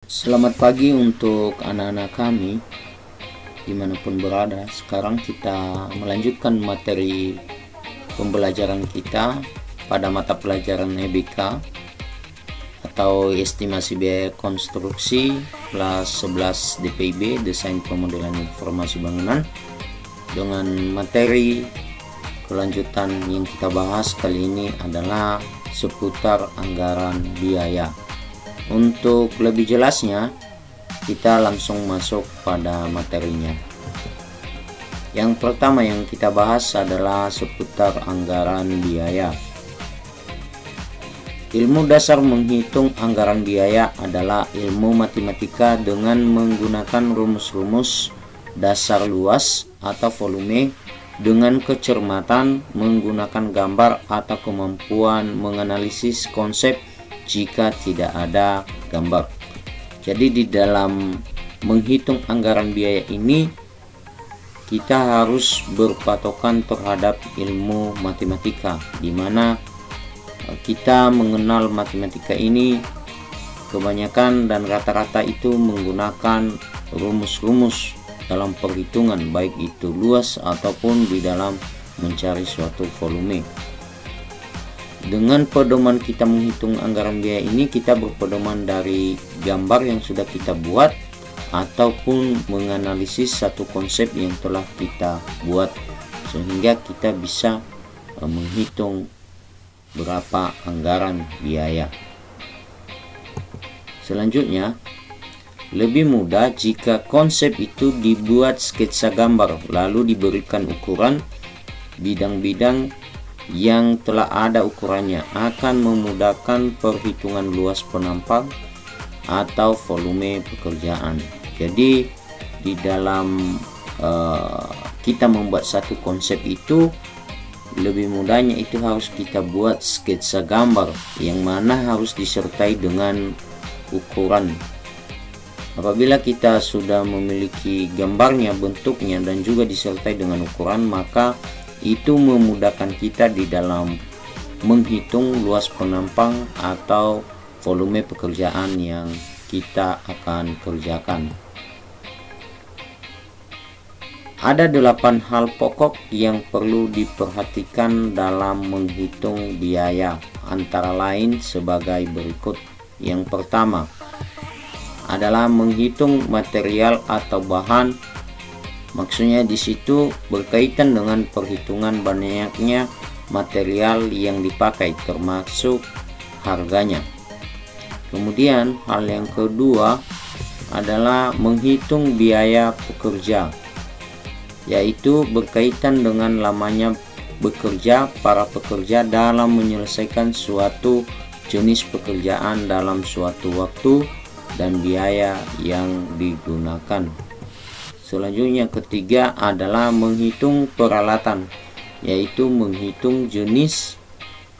Selamat pagi untuk anak-anak kami dimanapun berada. Sekarang kita melanjutkan materi pembelajaran kita pada mata pelajaran EBK atau estimasi biaya konstruksi kelas 11 DPIB, Desain Pemodelan Informasi Bangunan, dengan materi kelanjutan yang kita bahas kali ini adalah seputar anggaran biaya. Untuk lebih jelasnya, kita langsung masuk pada materinya. Yang pertama yang kita bahas adalah seputar anggaran biaya. Ilmu dasar menghitung anggaran biaya adalah ilmu matematika dengan menggunakan rumus-rumus dasar luas atau volume dengan kecermatan menggunakan gambar atau kemampuan menganalisis konsep jika tidak ada gambar. Jadi di dalam menghitung anggaran biaya ini kita harus berpatokan terhadap ilmu matematika, di mana kita mengenal matematika ini kebanyakan dan rata-rata itu menggunakan rumus-rumus dalam perhitungan, baik itu luas ataupun di dalam mencari suatu volume. Dengan pedoman kita menghitung anggaran biaya ini, kita berpedoman dari gambar yang sudah kita buat ataupun menganalisis satu konsep yang telah kita buat, sehingga kita bisa menghitung berapa anggaran biaya. Selanjutnya, lebih mudah jika konsep itu dibuat sketsa gambar lalu diberikan ukuran bidang-bidang yang telah ada ukurannya, akan memudahkan perhitungan luas penampang atau volume pekerjaan. Jadi di dalam kita membuat satu konsep itu, lebih mudahnya itu harus kita buat sketsa gambar yang mana harus disertai dengan ukuran. Apabila kita sudah memiliki gambarnya, bentuknya, dan juga disertai dengan ukuran, maka itu memudahkan kita di dalam menghitung luas penampang atau volume pekerjaan yang kita akan kerjakan. Ada 8 hal pokok yang perlu diperhatikan dalam menghitung biaya, antara lain sebagai berikut. Yang pertama adalah menghitung material atau bahan. Maksudnya di situ berkaitan dengan perhitungan banyaknya material yang dipakai, termasuk harganya. Kemudian hal yang kedua adalah menghitung biaya pekerja, yaitu berkaitan dengan lamanya bekerja para pekerja dalam menyelesaikan suatu jenis pekerjaan dalam suatu waktu dan biaya yang digunakan. Selanjutnya ketiga adalah menghitung peralatan, yaitu menghitung jenis,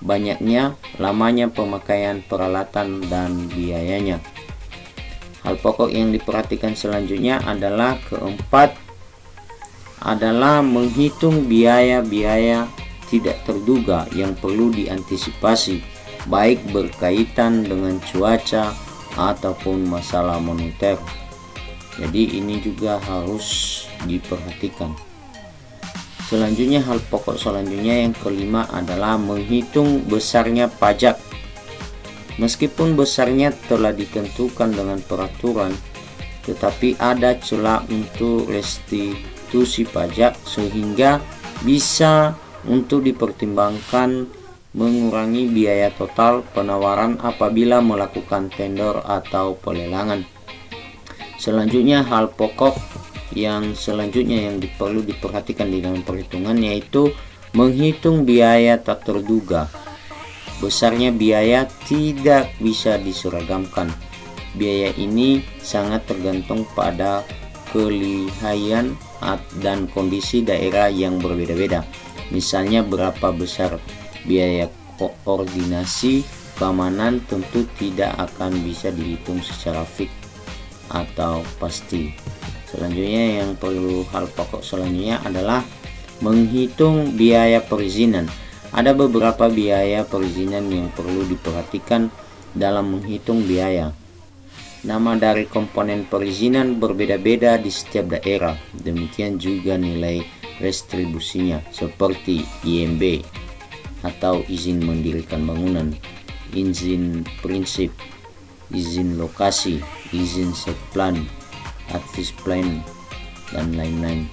banyaknya, lamanya pemakaian peralatan dan biayanya. Hal pokok yang diperhatikan selanjutnya adalah keempat adalah menghitung biaya-biaya tidak terduga yang perlu diantisipasi, baik berkaitan dengan cuaca ataupun masalah moneter. Jadi ini juga harus diperhatikan. Selanjutnya hal pokok selanjutnya yang kelima adalah menghitung besarnya pajak. Meskipun besarnya telah ditentukan dengan peraturan, tetapi ada celah untuk restitusi pajak, sehingga bisa untuk dipertimbangkan mengurangi biaya total penawaran apabila melakukan tender atau pelelangan. Selanjutnya hal pokok yang selanjutnya yang perlu diperhatikan di dalam perhitungan, yaitu menghitung biaya tak terduga. Besarnya biaya tidak bisa diseragamkan. Biaya ini sangat tergantung pada kelihayan dan kondisi daerah yang berbeda-beda. Misalnya berapa besar biaya koordinasi keamanan tentu tidak akan bisa dihitung secara fix atau pasti. Selanjutnya yang perlu hal pokok selanjutnya adalah menghitung biaya perizinan. Ada beberapa biaya perizinan yang perlu diperhatikan dalam menghitung biaya. Nama dari komponen perizinan berbeda-beda di setiap daerah. Demikian juga nilai restribusinya seperti IMB atau izin mendirikan bangunan, izin prinsip, izin lokasi, izin site plan, advis plan, dan lain-lain.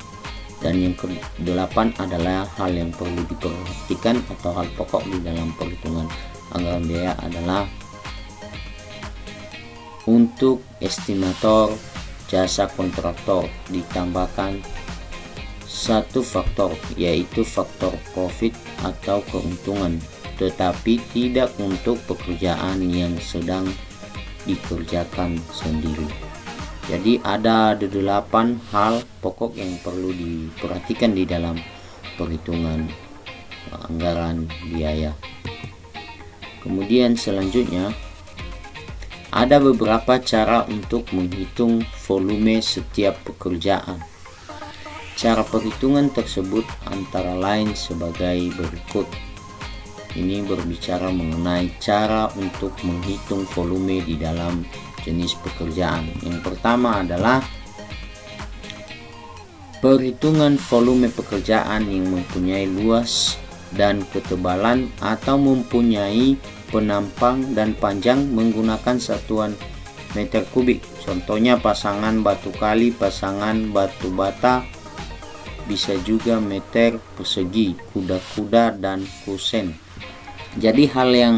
Dan yang ke-8 adalah hal yang perlu diperhatikan atau hal pokok di dalam perhitungan anggaran biaya adalah untuk estimator jasa kontraktor ditambahkan satu faktor, yaitu faktor profit atau keuntungan, tetapi tidak untuk pekerjaan yang sedang dikerjakan sendiri. Jadi ada 8 hal pokok yang perlu diperhatikan di dalam perhitungan anggaran biaya. Kemudian selanjutnya ada beberapa cara untuk menghitung volume setiap pekerjaan. Cara perhitungan tersebut antara lain sebagai berikut. Ini berbicara mengenai cara untuk menghitung volume di dalam jenis pekerjaan. Yang pertama adalah perhitungan volume pekerjaan yang mempunyai luas dan ketebalan atau mempunyai penampang dan panjang menggunakan satuan meter kubik. Contohnya pasangan batu kali, pasangan batu bata, bisa juga meter persegi, kuda-kuda, dan kusen. Jadi hal yang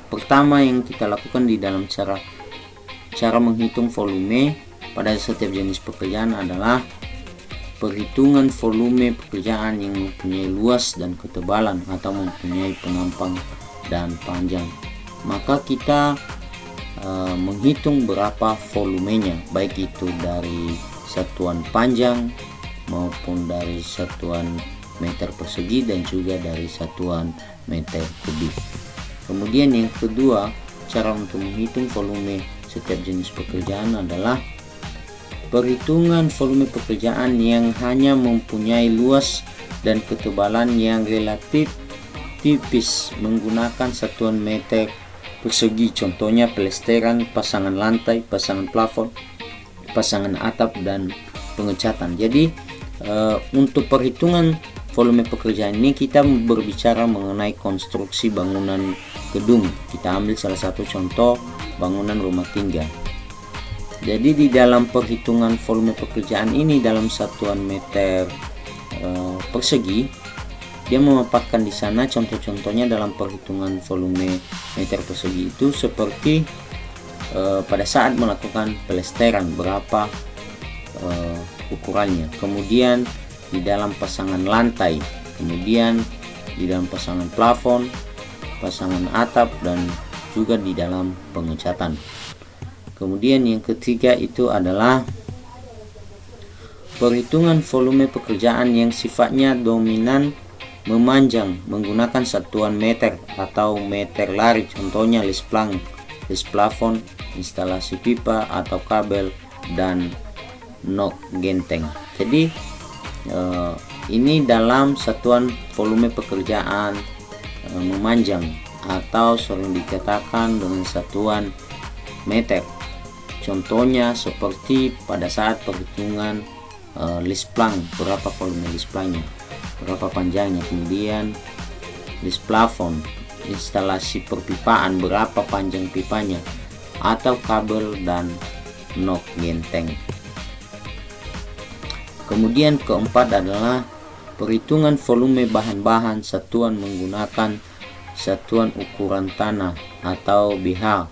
pertama yang kita lakukan di dalam cara menghitung volume pada setiap jenis pekerjaan adalah perhitungan volume pekerjaan yang mempunyai luas dan ketebalan atau mempunyai penampang dan panjang. Maka kita menghitung berapa volumenya, baik itu dari satuan panjang maupun dari satuan meter persegi dan juga dari satuan meter kubik. Kemudian yang kedua, cara untuk menghitung volume setiap jenis pekerjaan adalah perhitungan volume pekerjaan yang hanya mempunyai luas dan ketebalan yang relatif tipis menggunakan satuan meter persegi. Contohnya pelesteran, pasangan lantai, pasangan plafon, pasangan atap, dan pengecatan. Jadi untuk perhitungan volume pekerjaan ini kita berbicara mengenai konstruksi bangunan gedung. Kita ambil salah satu contoh bangunan rumah tinggal. Jadi di dalam perhitungan volume pekerjaan ini dalam satuan meter persegi, dia memaparkan di sana contoh-contohnya dalam perhitungan volume meter persegi itu seperti pada saat melakukan pelesteran berapa ukurannya, kemudian di dalam pasangan lantai, kemudian di dalam pasangan plafon, pasangan atap, dan juga di dalam pengecatan. Kemudian yang ketiga itu adalah perhitungan volume pekerjaan yang sifatnya dominan memanjang menggunakan satuan meter atau meter lari. Contohnya lisplang, lisplafon, instalasi pipa atau kabel, dan nok genteng. Jadi ini dalam satuan volume pekerjaan memanjang atau sering dikatakan dengan satuan meter. Contohnya seperti pada saat perhitungan lisplang, berapa volume lisplangnya, berapa panjangnya, kemudian lisplafon, instalasi perpipaan, berapa panjang pipanya, atau kabel dan nok genteng. Kemudian keempat adalah perhitungan volume bahan-bahan satuan menggunakan satuan ukuran tanah atau BH.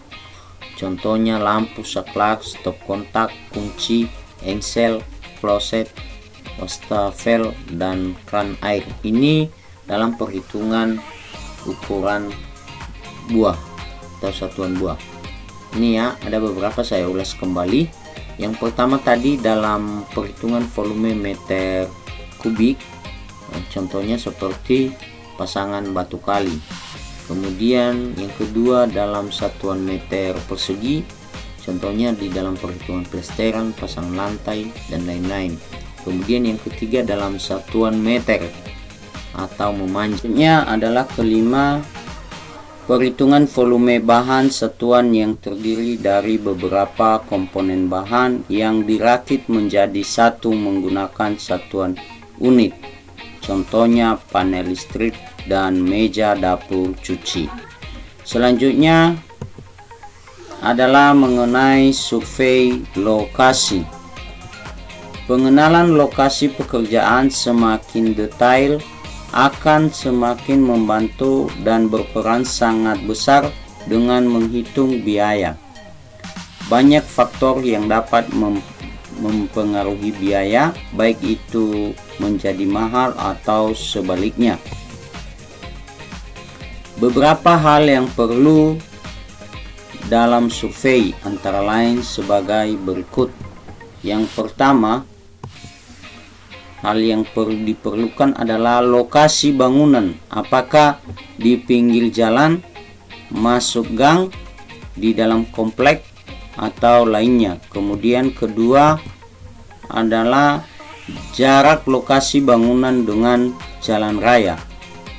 Contohnya lampu saklar, stop kontak, kunci, engsel, kloset, wastafel, dan kran air. Ini dalam perhitungan ukuran buah atau satuan buah. Ini ya, ada beberapa saya ulas kembali. Yang pertama tadi dalam perhitungan volume meter kubik, contohnya seperti pasangan batu kali. Kemudian yang kedua dalam satuan meter persegi, contohnya di dalam perhitungan pelesteran, pasangan lantai, dan lain-lain. Kemudian yang ketiga dalam satuan meter atau memanjangnya adalah kelima Perhitungan volume bahan satuan yang terdiri dari beberapa komponen bahan yang dirakit menjadi satu menggunakan satuan unit. Contohnya panel listrik dan meja dapur cuci. Selanjutnya adalah mengenai survei lokasi. Pengenalan lokasi pekerjaan semakin detail akan semakin membantu dan berperan sangat besar dengan menghitung biaya. Banyak faktor yang dapat mempengaruhi biaya, baik itu menjadi mahal atau sebaliknya. Beberapa hal yang perlu dalam survei antara lain sebagai berikut. Yang pertama, hal yang diperlukan adalah lokasi bangunan. Apakah di pinggir jalan, masuk gang, di dalam komplek, atau lainnya. Kemudian kedua adalah jarak lokasi bangunan dengan jalan raya.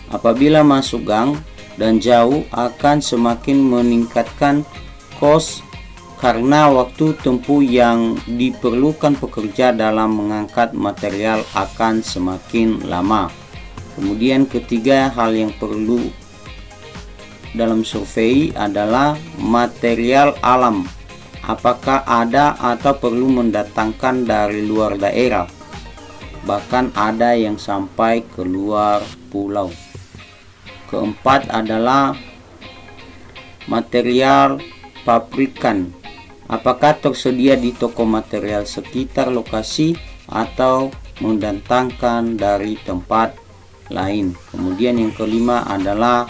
Apabila masuk gang dan jauh akan semakin meningkatkan kos karena waktu tempuh yang diperlukan pekerja dalam mengangkat material akan semakin lama. Kemudian ketiga, hal yang perlu dalam survei adalah material alam. Apakah ada atau perlu mendatangkan dari luar daerah? Bahkan ada yang sampai ke luar pulau. Keempat adalah material pabrikan. Apakah tersedia di toko material sekitar lokasi atau mendatangkan dari tempat lain. Kemudian yang kelima adalah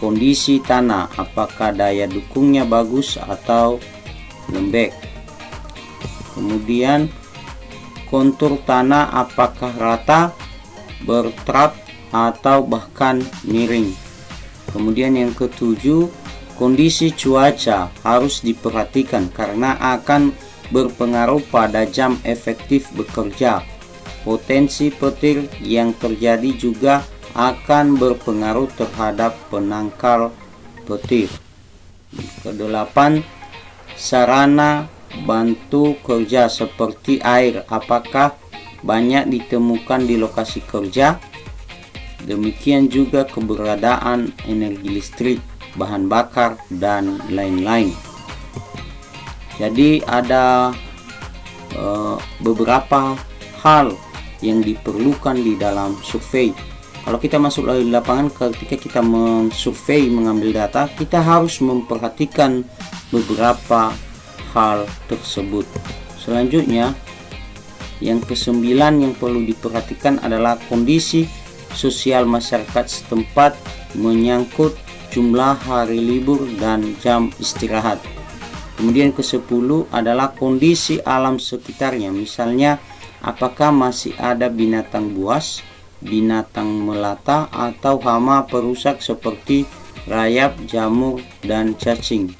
kondisi tanah. Apakah daya dukungnya bagus atau lembek. Kemudian kontur tanah, apakah rata, bertrap, atau bahkan miring. Kemudian yang ketujuh, kondisi cuaca harus diperhatikan karena akan berpengaruh pada jam efektif bekerja. Potensi petir yang terjadi juga akan berpengaruh terhadap penangkal petir. Kedelapan, sarana bantu kerja seperti air, apakah banyak ditemukan di lokasi kerja? Demikian juga keberadaan energi listrik, bahan bakar, dan lain-lain. Jadi ada beberapa hal yang diperlukan di dalam survei. Kalau kita masuk di lapangan, ketika kita mensurvei, mengambil data, kita harus memperhatikan beberapa hal tersebut. Selanjutnya, yang kesembilan yang perlu diperhatikan adalah kondisi sosial masyarakat setempat menyangkut jumlah hari libur dan jam istirahat. Kemudian ke-10 adalah kondisi alam sekitarnya. Misalnya, apakah masih ada binatang buas, binatang melata, atau hama perusak seperti rayap, jamur, dan cacing.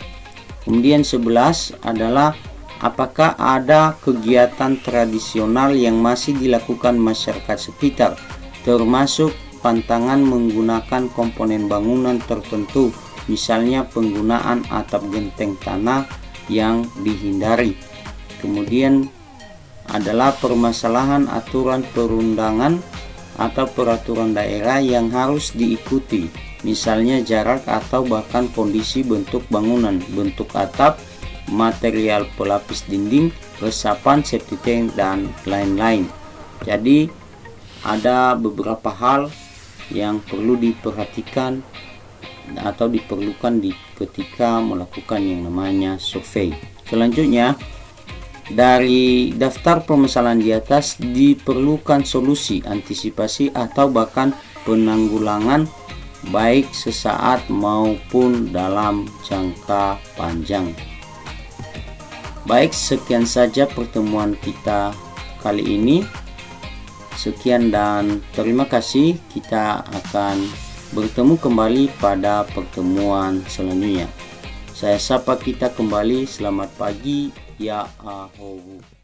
Kemudian 11 adalah apakah ada kegiatan tradisional yang masih dilakukan masyarakat sekitar, termasuk pantangan menggunakan komponen bangunan tertentu, misalnya penggunaan atap genteng tanah yang dihindari. Kemudian adalah permasalahan aturan perundangan atau peraturan daerah yang harus diikuti, misalnya jarak atau bahkan kondisi bentuk bangunan, bentuk atap, material pelapis dinding, resapan, septic tank, dan lain-lain. Jadi ada beberapa hal yang perlu diperhatikan atau diperlukan ketika melakukan yang namanya survei. Selanjutnya, dari daftar permasalahan di atas diperlukan solusi, antisipasi, atau bahkan penanggulangan baik sesaat maupun dalam jangka panjang. Baik, sekian saja pertemuan kita kali ini. Sekian dan terima kasih. Kita akan bertemu kembali pada pertemuan selanjutnya. Saya sapa kita kembali. Selamat pagi. Ya ahohu.